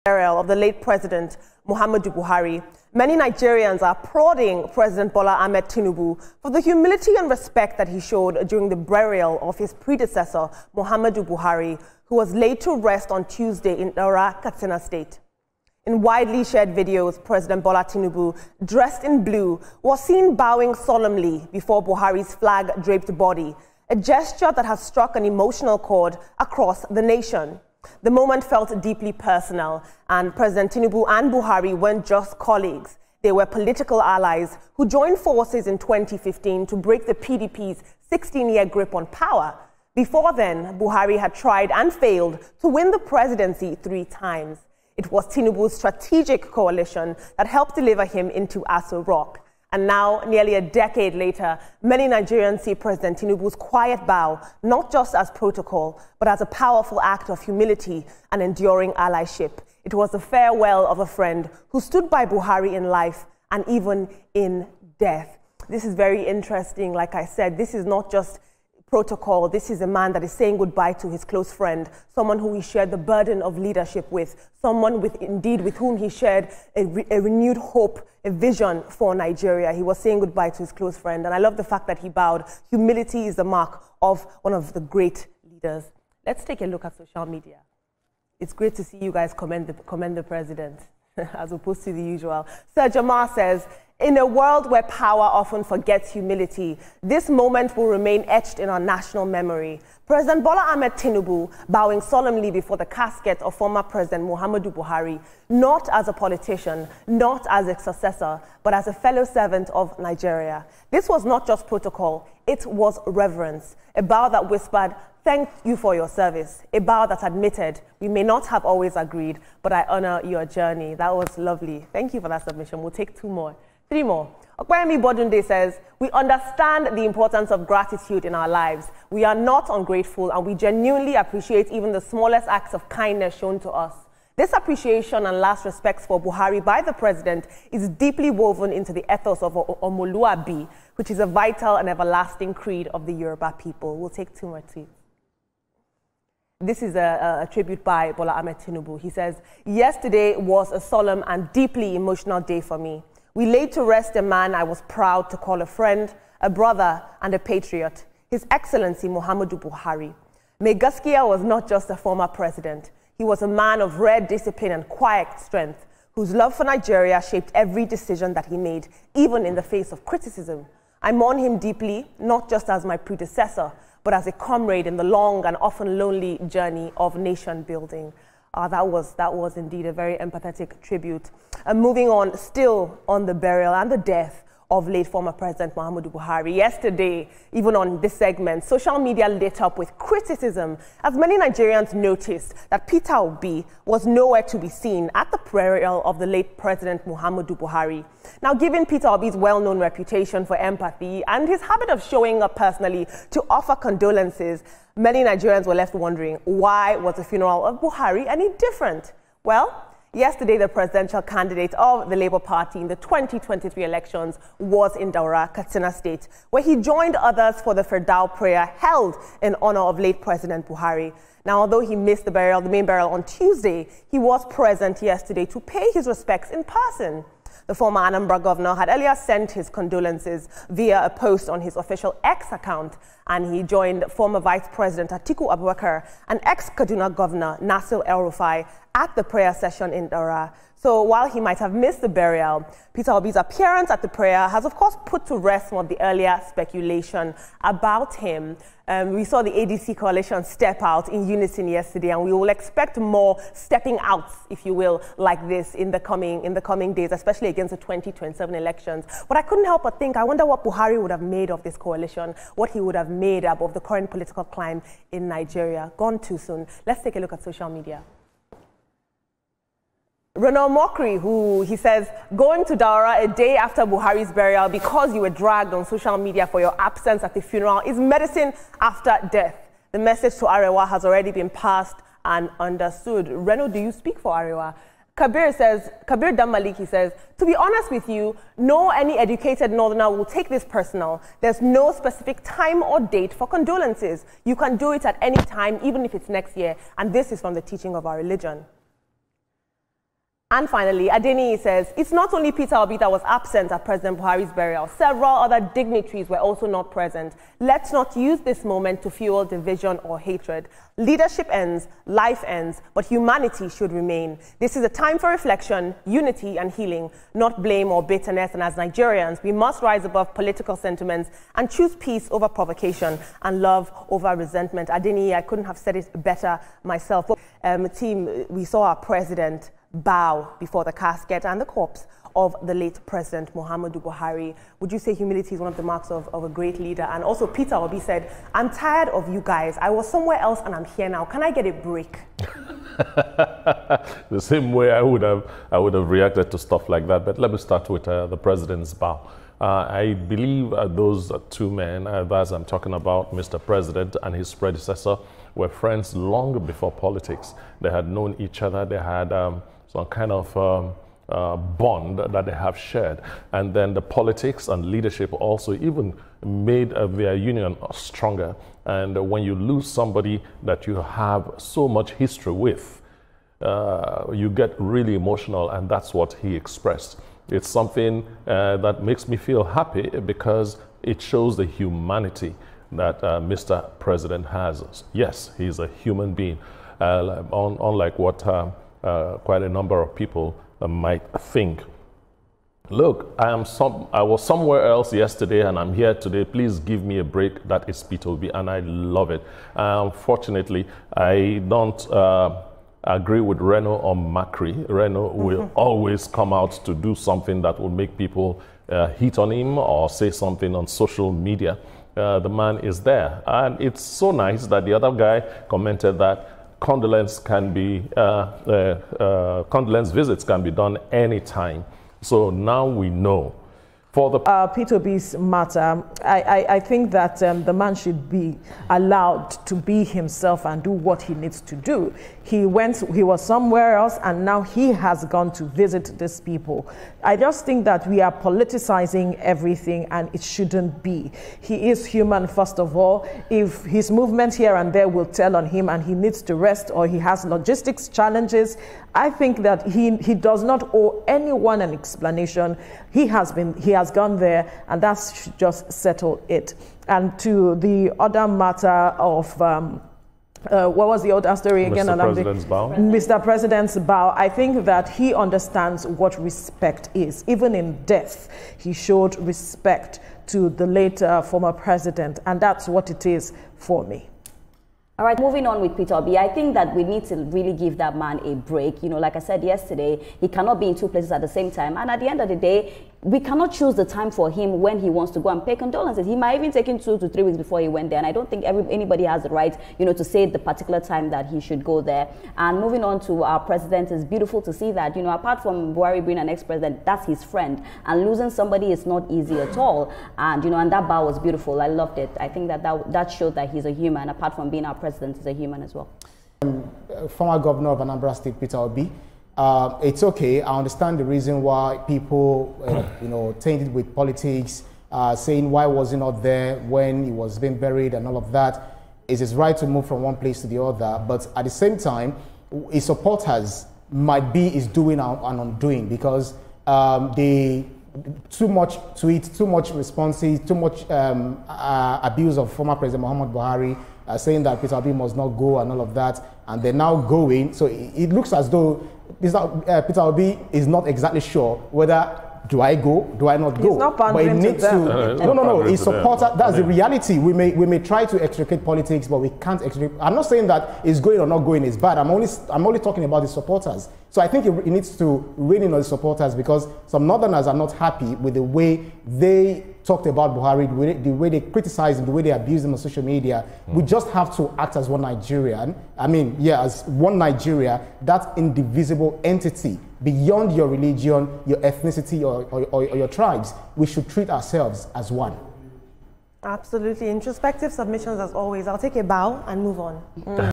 Burial of the late President Muhammadu Buhari. Many Nigerians are applauding President Bola Ahmed Tinubu for the humility and respect that he showed during the burial of his predecessor, Muhammadu Buhari, who was laid to rest on Tuesday in Daura, Katsina State. In widely shared videos, President Bola Tinubu, dressed in blue, was seen bowing solemnly before Buhari's flag-draped body, a gesture that has struck an emotional chord across the nation. The moment felt deeply personal, and President Tinubu and Buhari weren't just colleagues. They were political allies who joined forces in 2015 to break the PDP's 16-year grip on power. Before then, Buhari had tried and failed to win the presidency 3 times. It was Tinubu's strategic coalition that helped deliver him into Aso Rock. And now, nearly a decade later, many Nigerians see President Tinubu's quiet bow not just as protocol, but as a powerful act of humility and enduring allyship. It was the farewell of a friend who stood by Buhari in life and even in death. This is very interesting. Like I said, this is not just protocol. This is a man that is saying goodbye to his close friend, someone who he shared the burden of leadership with, someone with whom he shared a renewed hope, a vision for Nigeria. He was saying goodbye to his close friend, and I love the fact that he bowed. Humility is the mark of one of the great leaders. Let's take a look at social media. It's great to see you guys commend the president, as opposed to the usual. Sir Jamar says, in a world where power often forgets humility, this moment will remain etched in our national memory. President Bola Ahmed Tinubu bowing solemnly before the casket of former President Muhammadu Buhari, not as a politician, not as a successor, but as a fellow servant of Nigeria. This was not just protocol, it was reverence. A bow that whispered, "Thank you for your service." A bow that admitted, "We may not have always agreed, but I honor your journey." That was lovely. Thank you for that submission. We'll take 2 more. 3 more. Okwayemi Bodunde says, we understand the importance of gratitude in our lives. We are not ungrateful, and we genuinely appreciate even the smallest acts of kindness shown to us. This appreciation and last respects for Buhari by the president is deeply woven into the ethos of Omoluabi, which is a vital and everlasting creed of the Yoruba people. We'll take 2 more tweets. This is a tribute by Bola Ahmed Tinubu. He says, yesterday was a solemn and deeply emotional day for me. We laid to rest a man I was proud to call a friend, a brother, and a patriot, His Excellency Muhammadu Buhari. Megaskia was not just a former president. He was a man of rare discipline and quiet strength, whose love for Nigeria shaped every decision that he made, even in the face of criticism. I mourn him deeply, not just as my predecessor, but as a comrade in the long and often lonely journey of nation building. That was indeed a very empathetic tribute. Moving on, still on the burial and the death of late former President Muhammadu Buhari. Yesterday, even on this segment, social media lit up with criticism as many Nigerians noticed that Peter Obi was nowhere to be seen at the burial of the late President Muhammadu Buhari. Now, given Peter Obi's well-known reputation for empathy and his habit of showing up personally to offer condolences, many Nigerians were left wondering, why was the funeral of Buhari any different? Well, yesterday, the presidential candidate of the Labour Party in the 2023 elections was in Daura, Katsina State, where he joined others for the Firdau prayer held in honor of late President Buhari. Now, although he missed the main burial on Tuesday, he was present yesterday to pay his respects in person. The former Anambra governor had earlier sent his condolences via a post on his official X account, and he joined former Vice President Atiku Abubakar and ex-Kaduna Governor Nasir El-Rufai at the prayer session in Daura. So while he might have missed the burial, Peter Obi's appearance at the prayer has, of course, put to rest some of the earlier speculation about him. We saw the ADC coalition step out in unison yesterday, and we will expect more stepping out, if you will, like this in the coming days, especially against the 2027 elections. But I couldn't help but think, I wonder what Buhari would have made of this coalition, what he would have made of the current political climate in Nigeria. Gone too soon. Let's take a look at social media. Ronald Mokri, who he says, going to Daura a day after Buhari's burial because you were dragged on social media for your absence at the funeral is medicine after death. The message to Arewa has already been passed and understood. Reno, do you speak for Arewa? Kabir Dammalik, he says, to be honest with you, no any educated northerner will take this personal. There's no specific time or date for condolences. You can do it at any time, even if it's next year. And this is from the teaching of our religion. And finally, Adeni says, it's not only Peter Obi that was absent at President Buhari's burial. Several other dignitaries were also not present. Let's not use this moment to fuel division or hatred. Leadership ends, life ends, but humanity should remain. This is a time for reflection, unity and healing, not blame or bitterness. And as Nigerians, we must rise above political sentiments and choose peace over provocation and love over resentment. Adeni, I couldn't have said it better myself. Team, we saw our president bow before the casket and the corpse of the late President Muhammadu Buhari. Would you say humility is one of the marks of a great leader? And also Peter Obi said, I'm tired of you guys. I was somewhere else and I'm here now. Can I get a break? The same way I would have reacted to stuff like that. But let me start with the president's bow. I believe those two men, as I'm talking about, Mr. President and his predecessor, were friends long before politics. They had known each other. They had some kind of bond that they have shared. And then the politics and leadership also even made their union stronger. And when you lose somebody that you have so much history with, you get really emotional, and that's what he expressed. It's something that makes me feel happy because it shows the humanity that Mr. President has. Yes, he's a human being, unlike what quite a number of people might think. Look, I was somewhere else yesterday and I'm here today. Please give me a break. That is Peter Obi, and I love it. Unfortunately, I don't agree with Reno or Macri. Reno will always come out to do something that will make people hit on him or say something on social media. The man is there. And it's so nice that the other guy commented that condolence visits can be done anytime. So now we know. For the Peter Obi's matter, I think that the man should be allowed to be himself and do what he needs to do. He was somewhere else, and now he has gone to visit these people. I just think that we are politicizing everything, and it shouldn't be. He is human, first of all. If his movement here and there will tell on him and he needs to rest, or he has logistics challenges, I think that he does not owe anyone an explanation. He has gone there, and that should just settle it. And to the other matter of what was the other story again? Mr. President's bow. Mr. President's bow. I think that he understands what respect is. Even in death, he showed respect to the late former president, and that's what it is for me. All right, moving on with Peter Obi, I think that we need to really give that man a break. You know, like I said yesterday, he cannot be in two places at the same time. And at the end of the day, we cannot choose the time for him when he wants to go and pay condolences. He might even take him 2 to 3 weeks before he went there. And I don't think anybody has the right, you know, to say the particular time that he should go there. And moving on to our president, it's beautiful to see that, you know, apart from Buhari being an ex-president, that's his friend. And losing somebody is not easy at all. And, you know, and that bow was beautiful. I loved it. I think that showed that he's a human. Apart from being our president, he's a human as well. Former governor of Anambra State, Peter Obi. It's okay. I understand the reason why people, you know, tainted with politics, saying why was he not there when he was being buried and all of that. It's his right to move from one place to the other. But at the same time, his supporters might be his doing and undoing, because they too much tweets, too much responses, too much abuse of former President Muhammadu Buhari, saying that Peter Obi must not go and all of that, and they're now going. So it looks as though Peter Obi is not exactly sure whether do I go, do I not go? He's not pandering to them. No. His supporter, that's the reality. We may try to extricate politics, but we can't extricate. I'm not saying that it's going or not going is bad. I'm only talking about the supporters. So I think it needs to rein in on the supporters, because some Northerners are not happy with the way they talked about Buhari, the way they criticized him, the way they abused him on social media. We just have to act as one Nigerian. I mean, yeah, as one Nigeria, that indivisible entity, beyond your religion, your ethnicity, or your tribes. We should treat ourselves as one. Absolutely. Introspective submissions as always. I'll take a bow and move on.